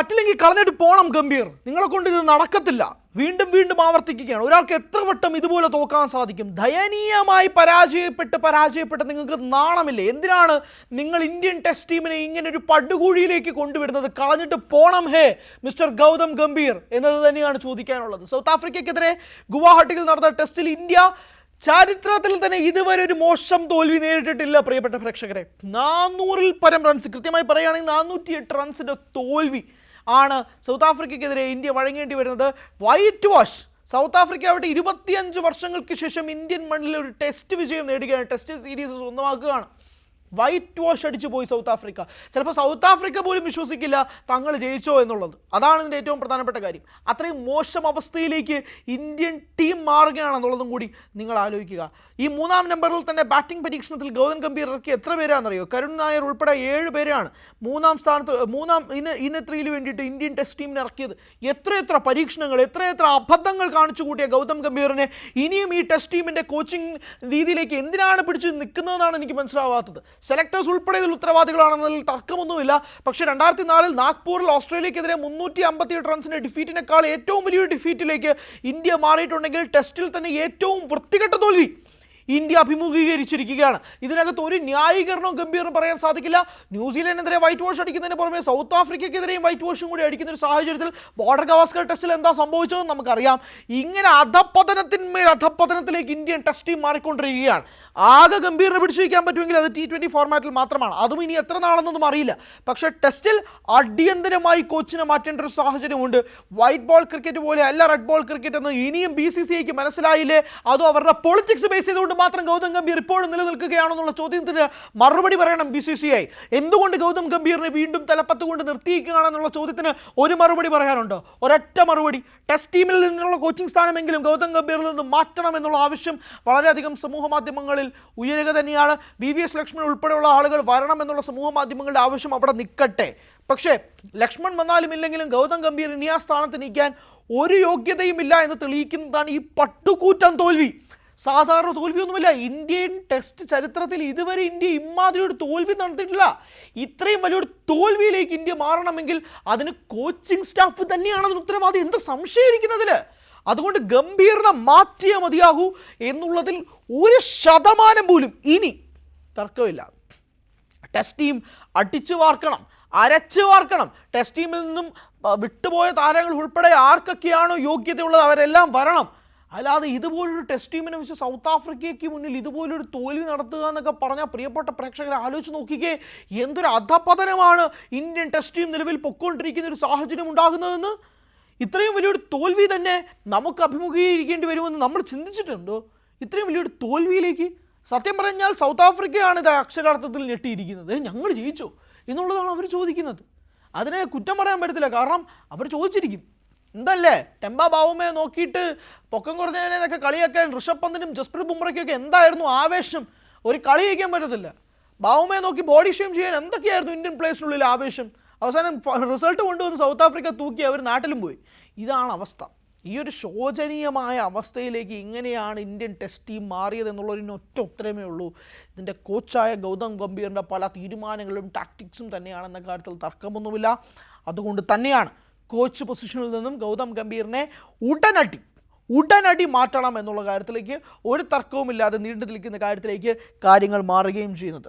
പറ്റില്ലെങ്കിൽ കളഞ്ഞിട്ട് പോണം ഗംഭീർ. നിങ്ങളെ കൊണ്ട് ഇത് നടക്കത്തില്ല. വീണ്ടും വീണ്ടും ആവർത്തിക്കുകയാണ്. ഒരാൾക്ക് എത്ര വട്ടം ഇതുപോലെ തോക്കാൻ സാധിക്കും? ദയനീയമായി പരാജയപ്പെട്ട് നിങ്ങൾക്ക് നാണമില്ലേ? എന്തിനാണ് നിങ്ങൾ ഇന്ത്യൻ ടെസ്റ്റ് ടീമിനെ ഇങ്ങനെ ഒരു പടുകുഴിയിലേക്ക് കൊണ്ടുവിടുന്നത്? കളഞ്ഞിട്ട് പോണം ഹേ മിസ്റ്റർ ഗൗതം ഗംഭീർ എന്നത് തന്നെയാണ് ചോദിക്കാനുള്ളത്. സൗത്ത് ആഫ്രിക്കയ്ക്കെതിരെ ഗുവാഹട്ടിയിൽ നടന്ന ടെസ്റ്റിൽ ഇന്ത്യ ചരിത്രത്തിൽ തന്നെ ഇതുവരെ ഒരു മോശം തോൽവി നേരിട്ടിട്ടില്ല. പ്രിയപ്പെട്ട പ്രേക്ഷകരെ, 400-ൽ പരം റൺസ്, കൃത്യമായി പറയുകയാണെങ്കിൽ 408 റൺസിൻ്റെ തോൽവി ആണ് സൗത്ത് ആഫ്രിക്കയ്ക്കെതിരെ ഇന്ത്യ വഴങ്ങേണ്ടി വരുന്നത്. White wash. സൗത്ത് ആഫ്രിക്ക അവിടെ 25 വർഷങ്ങൾക്ക് ശേഷം ഇന്ത്യൻ മണ്ണിൽ ഒരു ടെസ്റ്റ് വിജയം നേടുകയാണ്, ടെസ്റ്റ് സീരീസ് സ്വന്തമാക്കുകയാണ്. വൈറ്റ് വാഷ് അടിച്ചു പോയി സൗത്ത് ആഫ്രിക്ക. ചിലപ്പോൾ സൗത്ത് ആഫ്രിക്ക പോലും വിശ്വസിക്കില്ല തങ്ങൾ ജയിച്ചോ എന്നുള്ളത്. അതാണ് ഇതിൻ്റെ ഏറ്റവും പ്രധാനപ്പെട്ട കാര്യം. അത്രയും മോശം അവസ്ഥയിലേക്ക് ഇന്ത്യൻ ടീം മാറുകയാണെന്നുള്ളതും കൂടി നിങ്ങൾ ആലോചിക്കുക. ഈ 3-ാം നമ്പറിൽ തന്നെ ബാറ്റിംഗ് പരീക്ഷണത്തിൽ ഗൗതം ഗംഭീർ ഇറക്കി എത്ര പേരാണെന്നറിയോ? കരുൺ നായർ ഉൾപ്പെടെ 7 പേരാണ് 3-ാം സ്ഥാനത്ത് 3-ാം ഇനത്രിയിൽ വേണ്ടിയിട്ട് ഇന്ത്യൻ ടെസ്റ്റ് ടീമിന് ഇറക്കിയത്. എത്രയെത്ര പരീക്ഷണങ്ങൾ, എത്രയെത്ര അബദ്ധങ്ങൾ കാണിച്ചു കൂട്ടിയ ഗൗതം ഗംഭീറിനെ ഇനിയും ഈ ടെസ്റ്റ് ടീമിൻ്റെ കോച്ചിങ് രീതിയിലേക്ക് എന്തിനാണ് പിടിച്ച് നിൽക്കുന്നതെന്നാണ് എനിക്ക് മനസ്സിലാവാത്തത്. സെലക്ടേഴ്സ് ഉൾപ്പെടെ ഇതിൽ ഉത്തരവാദികളാണെന്നതിൽ തർക്കമൊന്നുമില്ല. പക്ഷേ 2004-ൽ നാഗ്പൂരിൽ ഓസ്ട്രേലിയക്കെതിരെ 358 റൺസിൻ്റെ ഡിഫീറ്റിനേക്കാൾ ഏറ്റവും വലിയൊരു ഡിഫീറ്റിലേക്ക് ഇന്ത്യ മാറിയിട്ടുണ്ടെങ്കിൽ ടെസ്റ്റിൽ തന്നെ ഏറ്റവും വൃത്തികെട്ട തോൽവി ഇന്ത്യ അഭിമുഖീകരിച്ചിരിക്കുകയാണ്. ഇതിനകത്ത് ഒരു ന്യായീകരണവും ഗംഭീറിന് പറയാൻ സാധിക്കില്ല. ന്യൂസിലൻഡിനെതിരെ വൈറ്റ് വാഷ് അടിക്കുന്നതിന് പുറമെ സൗത്ത് ആഫ്രിക്കയ്ക്കെതിരെയും വൈറ്റ് വാഷും കൂടി അടിക്കുന്ന ഒരു സാഹചര്യത്തിൽ ബോർഡർ ഗവാസ്കർ ടെസ്റ്റിൽ എന്താ സംഭവിച്ചതെന്ന് നമുക്കറിയാം. ഇങ്ങനെ അധപ്പതനത്തിന്മേൽ അധപ്പതനത്തിലേക്ക് ഇന്ത്യൻ ടെസ്റ്റ് ടീം മാറിക്കൊണ്ടിരിക്കുകയാണ്. ആകെ ഗംഭീറിനെ പിടിച്ചു വയ്ക്കാൻ പറ്റുമെങ്കിൽ അത് T20 ഫോർമാറ്റിൽ മാത്രമാണ്. അതും ഇനി എത്ര നാളെന്നൊന്നും അറിയില്ല. പക്ഷേ ടെസ്റ്റിൽ അടിയന്തരമായി കോച്ചിനെ മാറ്റേണ്ട ഒരു സാഹചര്യമുണ്ട്. വൈറ്റ് ബോൾ ക്രിക്കറ്റ് പോലെ അല്ല റെഡ് ബോൾ ക്രിക്കറ്റ് എന്ന് ഇനിയും BCCIക്ക് മനസ്സിലായില്ലേ? അതോ അവരുടെ പൊളിറ്റിക്സ് ബേസ് ചെയ്തുകൊണ്ട് മാത്രം ഗൗതം ഗംഭീർ ഇപ്പോഴും നിലനിൽക്കുകയാണെന്നുള്ള ചോദ്യത്തിന് മറുപടി പറയണം BCCI. എന്തുകൊണ്ട് ഗൗതം ഗംഭീറിനെ വീണ്ടും തലപ്പത്ത് കൊണ്ട് നിർത്തിയിരിക്കുകയാണെന്നുള്ള ചോദ്യത്തിന് ഒരു മറുപടി പറയാനുണ്ടോ? ഒരൊറ്റ മറുപടി. ടെസ്റ്റ് ടീമിൽ നിന്നുള്ള കോച്ചിങ് സ്ഥാനമെങ്കിലും ഗൗതം ഗംഭീറിൽ നിന്ന് മാറ്റണം എന്നുള്ള ആവശ്യം വളരെയധികം സമൂഹ മാധ്യമങ്ങളിൽ ഉയരുക തന്നെയാണ്. VVS ലക്ഷ്മൺ ഉൾപ്പെടെയുള്ള ആളുകൾ വരണം എന്നുള്ള സമൂഹ മാധ്യമങ്ങളുടെ ആവശ്യം അവിടെ നിൽക്കട്ടെ. പക്ഷേ ലക്ഷ്മൺ വന്നാലും ഇല്ലെങ്കിലും ഗൗതം ഗംഭീർ ഇനി ആ സ്ഥാനത്ത് നിൽക്കാൻ ഒരു യോഗ്യതയുമില്ല എന്ന് തെളിയിക്കുന്നതാണ് ഈ പട്ടുകൂറ്റൻ തോൽവി. സാധാരണ തോൽവിയൊന്നുമില്ല. ഇന്ത്യൻ ടെസ്റ്റ് ചരിത്രത്തിൽ ഇതുവരെ ഇന്ത്യ ഇമാതിരി ഒരു തോൽവി നടത്തിയിട്ടില്ല. ഇത്രയും വലിയൊരു തോൽവിയിലേക്ക് ഇന്ത്യ മാറണമെങ്കിൽ അതിന് കോച്ചിങ് സ്റ്റാഫ് തന്നെയാണ് അതിന് ഉത്തരവാദി. എന്ത് സംശയിക്കുന്നതിൽ? അതുകൊണ്ട് ഗംഭീറിനെ മാറ്റിയേ മതിയാകൂ എന്നുള്ളതിൽ 1% പോലും ഇനി തർക്കമില്ല. ടെസ്റ്റ് ടീം അടിച്ചു വാർക്കണം, അരച്ചു വാർക്കണം. ടെസ്റ്റ് ടീമിൽ നിന്നും വിട്ടുപോയ താരങ്ങൾ ഉൾപ്പെടെ ആർക്കൊക്കെയാണോ യോഗ്യതയുള്ളത് അവരെല്ലാം വരണം. അല്ലാതെ ഇതുപോലൊരു ടെസ്റ്റ് ടീമിനെ വെച്ച് സൗത്ത് ആഫ്രിക്കയ്ക്ക് മുന്നിൽ ഇതുപോലൊരു തോൽവി നടത്തുക എന്നൊക്കെ പറഞ്ഞാൽ പ്രിയപ്പെട്ട പ്രേക്ഷകരെ ആലോചിച്ച് നോക്കിക്കേ, എന്തൊരു അധപതനമാണ് ഇന്ത്യൻ ടെസ്റ്റ് ടീം നിലവിൽ പൊയ്ക്കൊണ്ടിരിക്കുന്ന ഒരു സാഹചര്യം ഉണ്ടാകുന്നതെന്ന്. ഇത്രയും വലിയൊരു തോൽവി തന്നെ നമുക്ക് അഭിമുഖീകരിക്കേണ്ടി വരുമെന്ന് നമ്മൾ ചിന്തിച്ചിട്ടുണ്ടോ? ഇത്രയും വലിയൊരു തോൽവിയിലേക്ക് സത്യം പറഞ്ഞാൽ സൗത്ത് ആഫ്രിക്കയാണ് ഇത് അക്ഷരാർത്ഥത്തിൽ ഞെട്ടിയിരിക്കുന്നത്. ഞങ്ങൾ ജയിച്ചോ എന്നുള്ളതാണ് അവർ ചോദിക്കുന്നത്. അതിനെ കുറ്റം പറയാൻ പറ്റത്തില്ല, കാരണം അവർ ചോദിച്ചിരിക്കും. എന്തല്ലേ ടെമ്പ ബാവുമയെ നോക്കിയിട്ട് പൊക്കം കുറഞ്ഞവനെന്നൊക്കെ കളിയാക്കാൻ ഋഷഭ് പന്തിനും ജസ്പ്രീത് ബുംറയ്ക്കൊക്കെ എന്തായിരുന്നു ആവേശം? ഒരു കളി ജയിക്കാൻ പറ്റത്തില്ല. ബാവുമയെ നോക്കി ബോഡി ഷെയിം ചെയ്യാൻ എന്തൊക്കെയായിരുന്നു ഇന്ത്യൻ പ്ലേയേഴ്സിനുള്ളിൽ ആവേശം? അവസാനം റിസൾട്ട് കൊണ്ടുവന്ന് സൗത്ത് ആഫ്രിക്ക തൂക്കി അവർ നാട്ടിലും പോയി. ഇതാണ് അവസ്ഥ. ഈ ഒരു ശോചനീയമായ അവസ്ഥയിലേക്ക് ഇങ്ങനെയാണ് ഇന്ത്യൻ ടെസ്റ്റ് ടീം മാറിയത് എന്നുള്ളതിന് ഒറ്റ ഉത്തരമേ ഉള്ളൂ. ഇതിൻ്റെ കോച്ചായ ഗൗതം ഗംഭീറിൻ്റെ പല തീരുമാനങ്ങളും ടാക്ടിക്സും തന്നെയാണെന്ന കാര്യത്തിൽ തർക്കമൊന്നുമില്ല. അതുകൊണ്ട് തന്നെയാണ് കോച്ച് പൊസിഷനിൽ നിന്നും ഗൗതം ഗംഭീറിനെ ഉടനടി മാറ്റണം എന്നുള്ള കാര്യത്തിലേക്ക് ഒരു തർക്കവുമില്ലാതെ നീണ്ടു നിൽക്കുന്ന കാര്യത്തിലേക്ക് കാര്യങ്ങൾ മാറുകയും ചെയ്യുന്നത്.